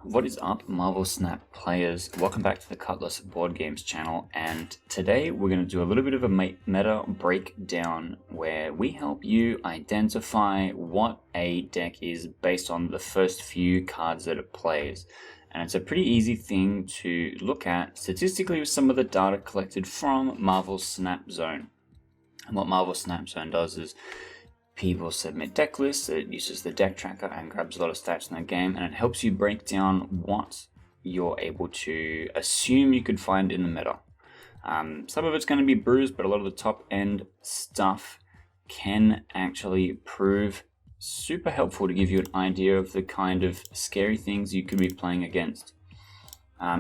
What is up, Marvel Snap players? Welcome back to the Cutlass Board Games channel, and today we're going to do a little bit of a meta breakdown where we help you identify what a deck is based on the first few cards that it plays. And it's a pretty easy thing to look at statistically with some of the data collected from Marvel Snap Zone. And what Marvel Snap Zone does is people submit deck lists, it uses the deck tracker and grabs a lot of stats in the game, and it helps you break down what you're able to assume you could find in the meta. Some of it's going to be bruised, but a lot of the top end stuff can actually prove super helpful to give you an idea of the kind of scary things you could be playing against.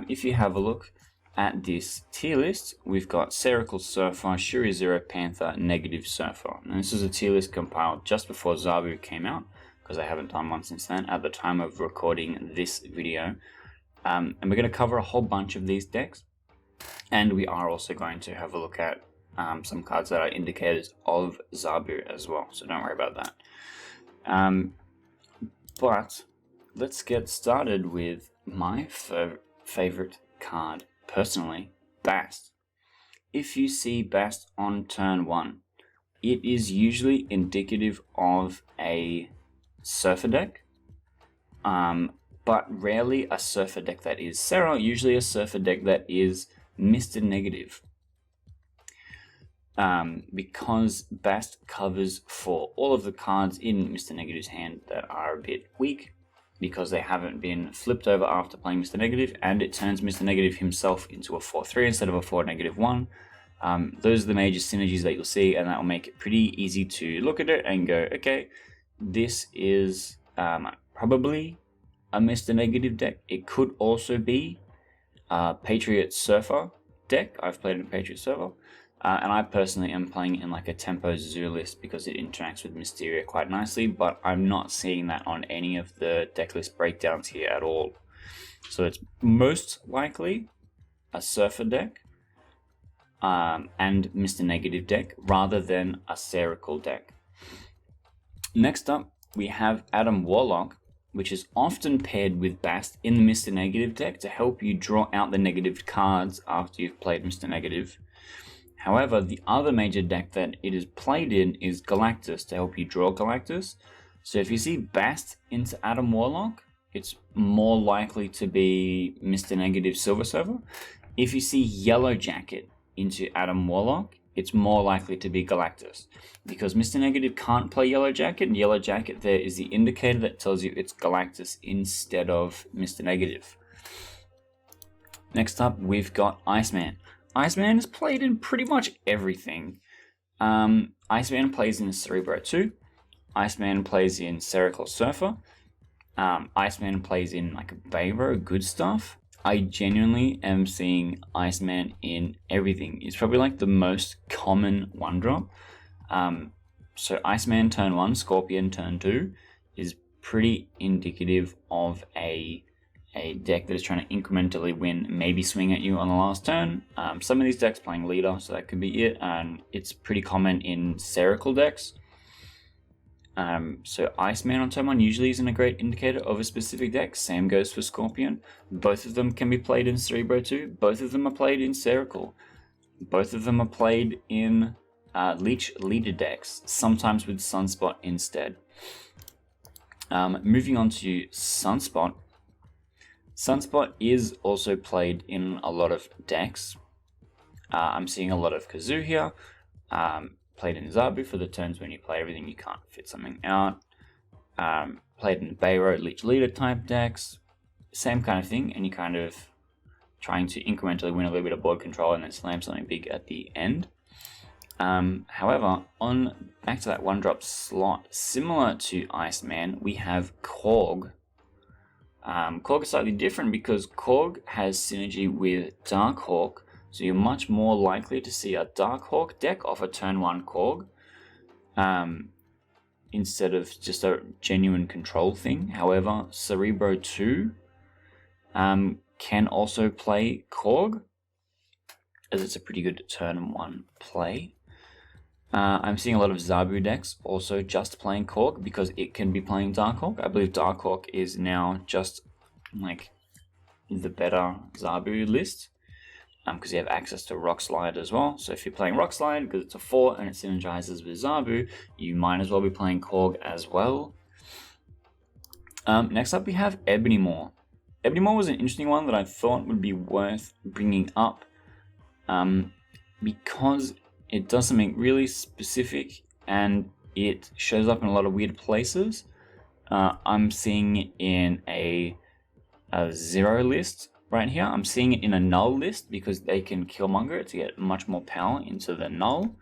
If you have a look at this tier list, we've got Seracle Surfer, Shuri Zero Panther, Negative Surfer. And this is a tier list compiled just before Zabu came out, because I haven't done one since then at the time of recording this video. And we're going to cover a whole bunch of these decks. And we are also going to have a look at some cards that are indicators of Zabu as well, so don't worry about that. But let's get started with my favorite card. Personally, Bast. If you see Bast on turn 1, it is usually indicative of a Surfer deck, but rarely a Surfer deck that is Serra, usually a Surfer deck that is Mr. Negative. Because Bast covers for all of the cards in Mr. Negative's hand that are a bit weak, because they haven't been flipped over after playing Mr. Negative, and it turns Mr. Negative himself into a 4-3 instead of a 4-1. Those are the major synergies that you'll see, and that will make it pretty easy to look at it and go, okay, this is probably a Mr. Negative deck. It could also be a Patriot Surfer deck. I've played in a Patriot Surfer. And I personally am playing in like a Tempo Zoo list because it interacts with Mysteria quite nicely, but I'm not seeing that on any of the deck list breakdowns here at all. So it's most likely a Surfer deck and Mr. Negative deck rather than a Seracle deck. Next up, we have Adam Warlock, which is often paired with Bast in the Mr. Negative deck to help you draw out the negative cards after you've played Mr. Negative. However, the other major deck that it is played in is Galactus to help you draw Galactus. So if you see Bast into Adam Warlock, it's more likely to be Mr. Negative Silver Surfer. If you see Yellow Jacket into Adam Warlock, it's more likely to be Galactus. Because Mr. Negative can't play Yellow Jacket, and Yellow Jacket there is the indicator that tells you it's Galactus instead of Mr. Negative. Next up, we've got Iceman. Iceman is played in pretty much everything. Iceman plays in Cerebro 2. Iceman plays in Seracle Surfer. Iceman plays in like Bayro, good stuff. I genuinely am seeing Iceman in everything. It's probably like the most common one drop. So Iceman turn 1, Scorpion turn 2 is pretty indicative of a deck that is trying to incrementally win, maybe swing at you on the last turn. Some of these decks playing leader, so that could be it, and it's pretty common in Seracle decks. So Iceman on turn 1 usually isn't a great indicator of a specific deck. Same goes for Scorpion. Both of them can be played in Cerebro 2. Both of them are played in Seracle. Both of them are played in Leech leader decks, sometimes with Sunspot instead. Moving on to Sunspot. Sunspot is also played in a lot of decks. I'm seeing a lot of Kazoo here. Played in Zabu for the turns when you play everything, you can't fit something out. Played in Bayro, Leech Leader type decks. Same kind of thing, and you're kind of trying to incrementally win a little bit of board control and then slam something big at the end. However, back to that one drop slot, similar to Iceman, we have Korg. Korg is slightly different because Korg has synergy with Darkhawk, so you're much more likely to see a Darkhawk deck off a turn 1 Korg instead of just a genuine control thing. However, Cerebro 2 can also play Korg, as it's a pretty good turn 1 play. I'm seeing a lot of Zabu decks also just playing Korg because it can be playing Darkhawk. I believe Darkhawk is now just like the better Zabu list, because you have access to Rock Slide as well. So if you're playing Rock Slide, because it's a 4 and it synergizes with Zabu, you might as well be playing Korg as well. Next up we have Ebony Maw. Ebony Maw was an interesting one that I thought would be worth bringing up, because it does something really specific and it shows up in a lot of weird places. I'm seeing it in a 0 list right here. I'm seeing it in a null list because they can Killmonger it to get much more power into the null.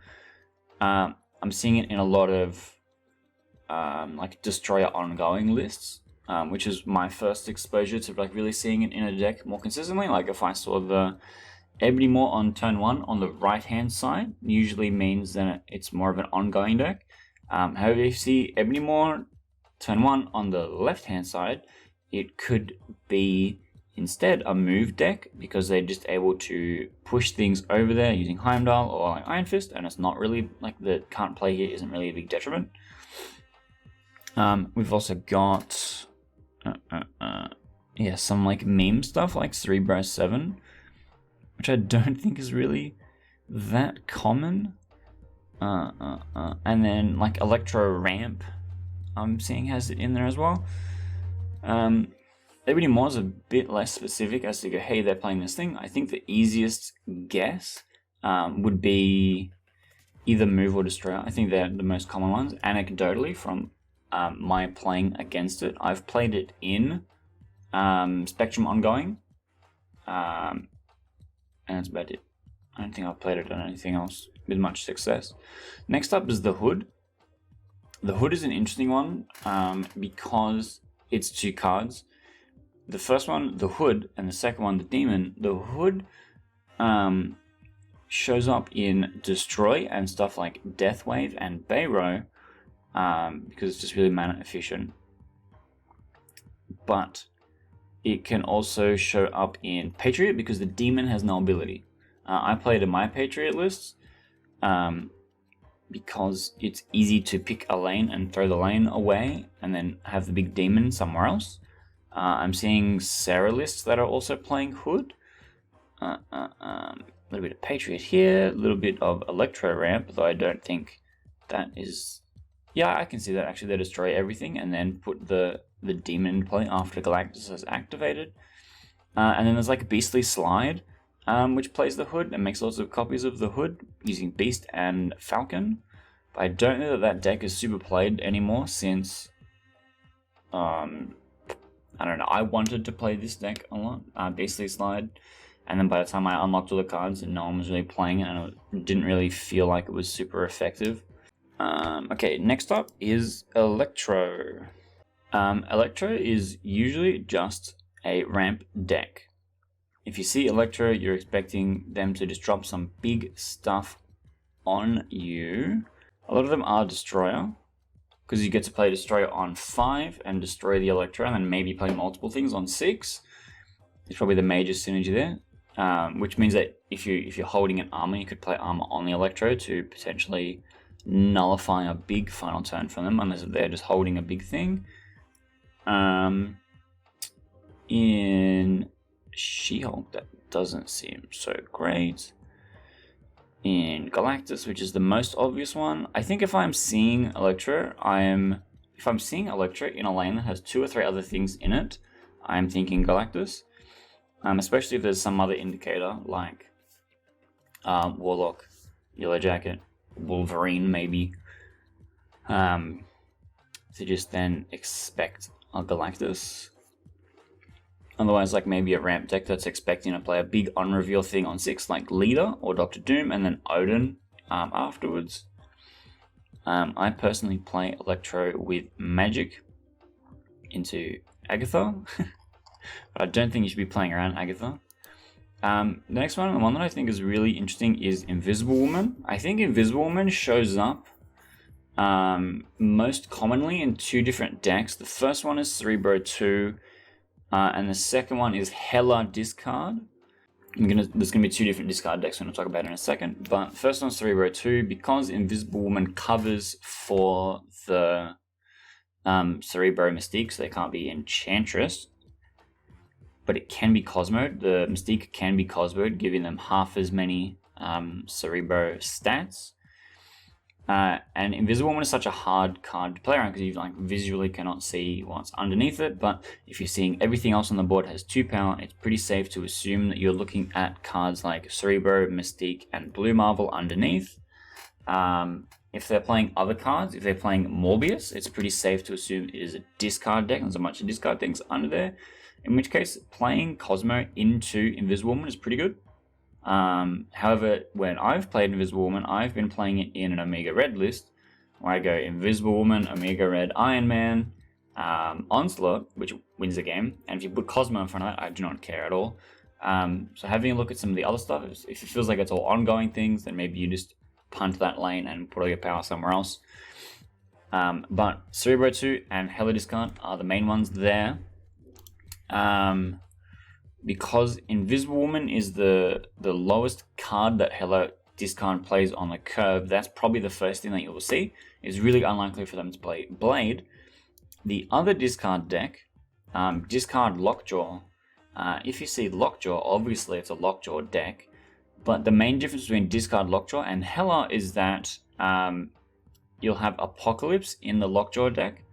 I'm seeing it in a lot of like Destroyer ongoing lists, which is my first exposure to like really seeing it in a deck more consistently. Like if I saw the Ebony Maw on turn 1 on the right hand side, usually means that it's more of an ongoing deck. However, if you see Ebony Maw turn 1 on the left hand side, it could be instead a move deck because they're just able to push things over there using Heimdall or like Iron Fist, and it's not really like the can't play here isn't really a big detriment. We've also got yeah, some like meme stuff like Cerebro 7, which I don't think is really that common. And then like Electro Ramp, I'm seeing has it in there as well. Ebony Maw is a bit less specific as to go, hey, they're playing this thing. I think the easiest guess would be either Move or Destroyer. I think they're the most common ones. Anecdotally, from my playing against it, I've played it in Spectrum Ongoing, and that's about it. I don't think I've played it on anything else with much success. Next up is the Hood. The Hood is an interesting one because it's 2 cards. The first one, the Hood, and the second one, the Demon. The Hood shows up in Destroy and stuff like Deathwave and Bayro because it's just really mana efficient. But it can also show up in Patriot because the Demon has no ability. I played in my Patriot lists because it's easy to pick a lane and throw the lane away and then have the big Demon somewhere else. I'm seeing Sarah lists that are also playing Hood. A little bit of Patriot here, a little bit of Electro Ramp, though I don't think that is... Yeah, I can see that actually. They destroy everything and then put the Demon in play after Galactus has activated. And then there's like a Beastly Slide, which plays the Hood and makes lots of copies of the Hood using Beast and Falcon. But I don't know that that deck is super played anymore since... I don't know, I wanted to play this deck a lot, Beastly Slide, and then by the time I unlocked all the cards, no one was really playing it, and it didn't really feel like it was super effective. Okay, next up is Electro. Electro is usually just a ramp deck. If you see Electro, you're expecting them to just drop some big stuff on you. A lot of them are Destroyer, because you get to play Destroyer on 5 and destroy the Electro, and then maybe play multiple things on 6. It's probably the major synergy there, which means that if you're holding an armor, you could play armor on the Electro to potentially nullify a big final turn from them, unless they're just holding a big thing. In She-Hulk, that doesn't seem so great. In Galactus, which is the most obvious one, I think if I'm seeing Electro, if I'm seeing Electro in a lane that has 2 or 3 other things in it, I'm thinking Galactus. Especially if there's some other indicator like Warlock, Yellow Jacket, Wolverine maybe. To just then expect a Galactus. Otherwise, like maybe a ramp deck that's expecting to play a big unreveal thing on 6, like Leader or Doctor Doom, and then Odin afterwards. I personally play Electro with Magic into Agatha, but I don't think you should be playing around Agatha. The next one, the one that I think is really interesting, is Invisible Woman. I think Invisible Woman shows up most commonly in 2 different decks. The first one is Cerebro 2. And the second one is Hella Discard. There's gonna be 2 different discard decks I'm gonna talk about in a second. But first one's Cerebro 2, because Invisible Woman covers for the Cerebro Mystique, so they can't be Enchantress. but it can be Cosmoed. The Mystique can be Cosmoed, giving them half as many Cerebro stats. And Invisible Woman is such a hard card to play around because you like visually cannot see what's underneath it. But if you're seeing everything else on the board has 2 power, it's pretty safe to assume that you're looking at cards like Cerebro, Mystique, and Blue Marvel underneath. If they're playing other cards, if they're playing Morbius, it's pretty safe to assume it is a discard deck. There's a bunch of discard things under there. In which case, playing Cosmo into Invisible Woman is pretty good. However, when I've played Invisible Woman, I've been playing it in an Omega Red list, where I go Invisible Woman, Omega Red, Iron Man, Onslaught, which wins the game, and if you put Cosmo in front of that, I do not care at all. So having a look at some of the other stuff, if it feels like it's all ongoing things, then maybe you just punt that lane and put all your power somewhere else. But Cerebro 2 and Hella Discard are the main ones there. Because Invisible Woman is the lowest card that Hella Discard plays on the curve, that's probably the first thing that you will see. It's really unlikely for them to play Blade. The other discard deck, discard Lockjaw. If you see Lockjaw, obviously it's a Lockjaw deck, but the main difference between discard Lockjaw and Hella is that you'll have Apocalypse in the Lockjaw deck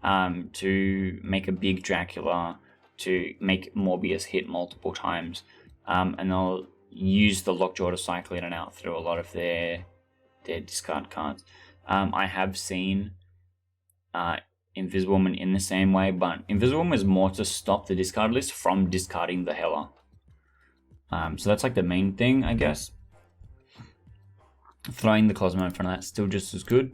to make a big Dracula, to make Morbius hit multiple times, and they'll use the Lockjaw to cycle in and out through a lot of their discard cards. I have seen Invisible Woman in the same way, but Invisible Woman is more to stop the discard list from discarding the Hella. So that's like the main thing, I guess. Throwing the Cosmo in front of that, still just as good.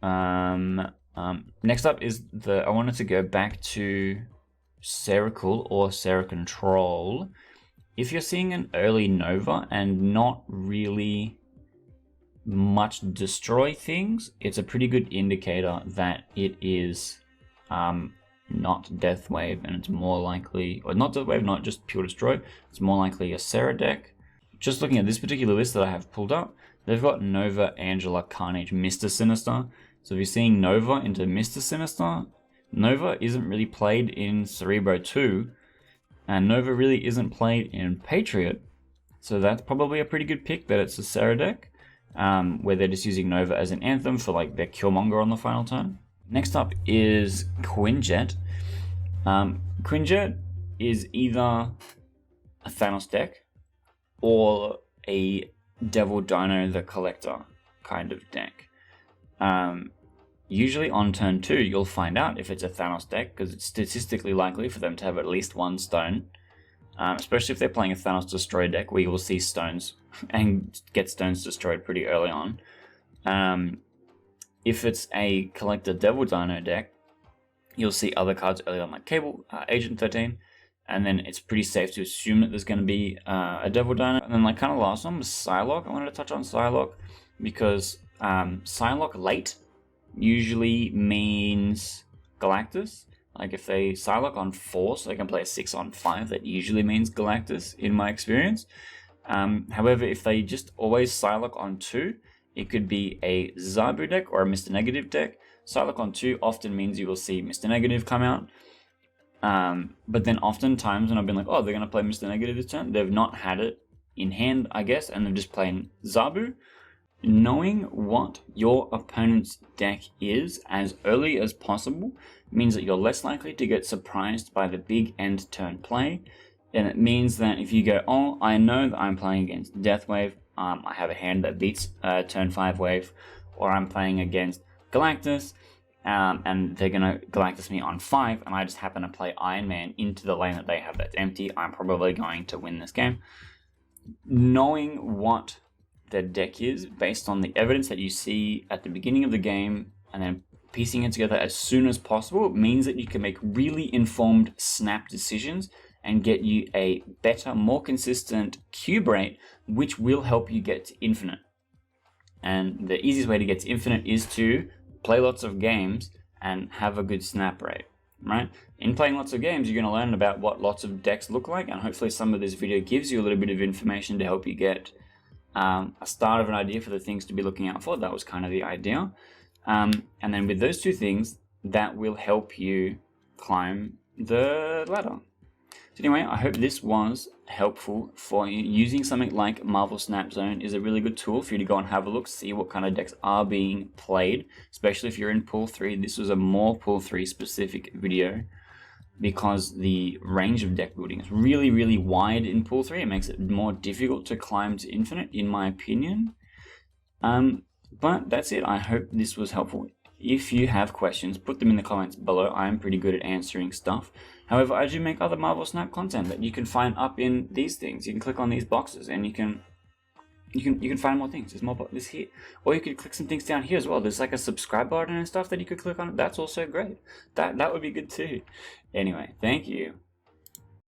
Next up is I wanted to go back to Seracle or Seracontrol. If you're seeing an early Nova and not really much destroy things, it's a pretty good indicator that it is not Death Wave, and it's more likely, or not Death Wave, not just pure destroy, it's more likely a Sera deck. Just looking at this particular list that I have pulled up, they've got Nova, Angela, Carnage, Mr. Sinister. So if you're seeing Nova into Mr. Sinister, Nova isn't really played in Cerebro 2, and Nova really isn't played in Patriot, so that's probably a pretty good pick that it's a Sera deck, where they're just using Nova as an anthem for like their Killmonger on the final turn. Next up is Quinjet. Quinjet is either a Thanos deck or a Devil Dino the Collector kind of deck. Usually on turn 2, you'll find out if it's a Thanos deck, because it's statistically likely for them to have at least one stone. Especially if they're playing a Thanos Destroy deck, where you will see stones and get stones destroyed pretty early on. If it's a Collector Devil Dino deck, you'll see other cards early on, like Cable, Agent 13, and then it's pretty safe to assume that there's going to be a Devil Dino. And then like kind of last one was Psylocke. I wanted to touch on Psylocke because Psylocke late usually means Galactus. Like if they Psylocke on 4, so they can play a 6 on 5, that usually means Galactus in my experience. However, if they just always Psylocke on 2, it could be a Zabu deck or a Mr. Negative deck. Psylocke on 2 often means you will see Mr. Negative come out. But then oftentimes when I've been like, oh, they're going to play Mr. Negative this turn, they've not had it in hand, I guess, and they're just playing Zabu. Knowing what your opponent's deck is as early as possible means that you're less likely to get surprised by the big end turn play. And it means that if you go, oh, I know that I'm playing against Death Wave, I have a hand that beats turn 5 wave, or I'm playing against Galactus, and they're going to Galactus me on 5, and I just happen to play Iron Man into the lane that they have that's empty, I'm probably going to win this game. Knowing what their deck is based on the evidence that you see at the beginning of the game and then piecing it together as soon as possible means that you can make really informed snap decisions and get you a better, more consistent cube rate, which will help you get to infinite. And the easiest way to get to infinite is to play lots of games and have a good snap rate, right? In playing lots of games, you're going to learn about what lots of decks look like, and hopefully some of this video gives you a little bit of information to help you get a start of an idea for the things to be looking out for. That was kind of the idea. And then with those two things, that will help you climb the ladder. So anyway, I hope this was helpful for you. Using something like Marvel Snap Zone is a really good tool for you to go and have a look, see what kind of decks are being played, especially if you're in Pool 3. This was a more Pool 3 specific video because the range of deck building is really, really wide in Pool 3. It makes it more difficult to climb to Infinite, in my opinion. But that's it. I hope this was helpful. If you have questions, put them in the comments below. I am pretty good at answering stuff. However, I do make other Marvel Snap content that you can find up in these things. You can click on these boxes and you can find more things. There's more this here. Or you could click some things down here as well. There's like a subscribe button and stuff that you could click on. That's also great. That would be good too. Anyway, thank you.